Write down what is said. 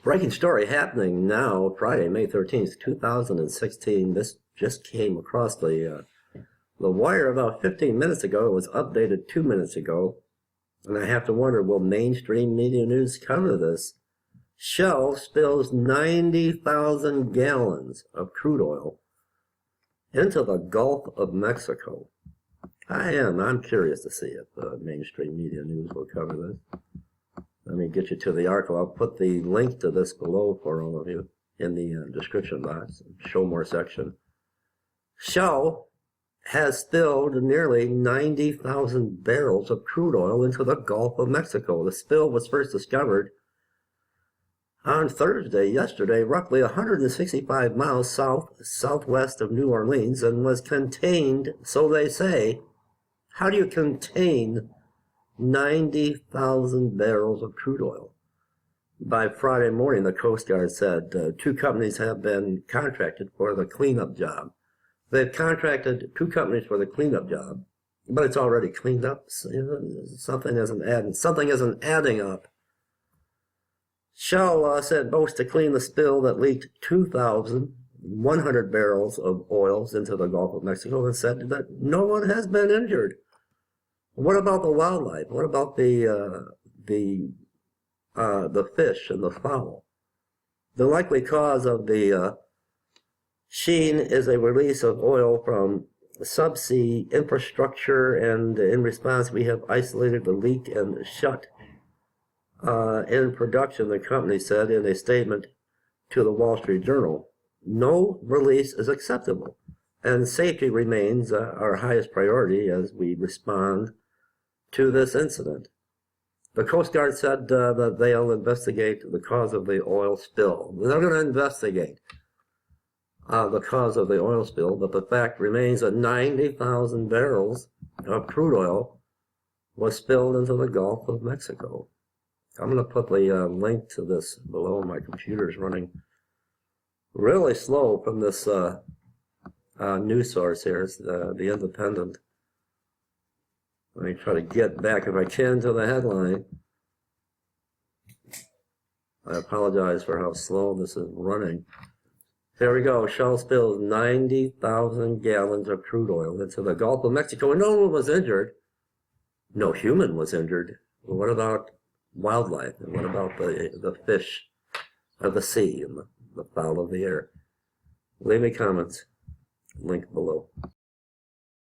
Breaking story happening now, Friday, May 13th, 2016. This just came across the wire about 15 minutes ago. It was updated 2 minutes ago. And I have to wonder, will mainstream media news cover this? Shell spills 90,000 gallons of crude oil into the Gulf of Mexico. I'm curious to see if mainstream media news will cover this. Let me get you to the article. I'll put the link to this below for all of you in the description box, show more section. Shell has spilled nearly 90,000 barrels of crude oil into the Gulf of Mexico. The spill was first discovered on Thursday, yesterday, roughly 165 miles southwest of New Orleans, and was contained, so they say. How do you contain 90,000 barrels of crude oil? By Friday morning, the Coast Guard said 2 companies have been contracted for the cleanup job. They've contracted 2 companies for the cleanup job, but it's already cleaned up. Something isn't adding up. Shell said both to clean the spill that leaked 2,100 barrels of oils into the Gulf of Mexico, and said that no one has been injured. What about the wildlife? What about the fish and the fowl? The likely cause of the sheen is a release of oil from subsea infrastructure, and in response we have isolated the leak and shut in production, the company said in a statement to the Wall Street Journal. No release is acceptable, and safety remains our highest priority as we respond to this incident. The Coast Guard said that they'll investigate the cause of the oil spill. They're going to investigate the cause of the oil spill, but the fact remains that 90,000 barrels of crude oil was spilled into the Gulf of Mexico. I'm going to put the link to this below. My computer's running really slow from this news source here. It's the Independent. Let me try to get back, if I can, to the headline. I apologize for how slow this is running. There we go. Shell spills 90,000 gallons of crude oil into the Gulf of Mexico, and no one was injured. No human was injured. Well, what about wildlife? And what about the fish of the sea and the fowl of the air? Leave me comments. Link below.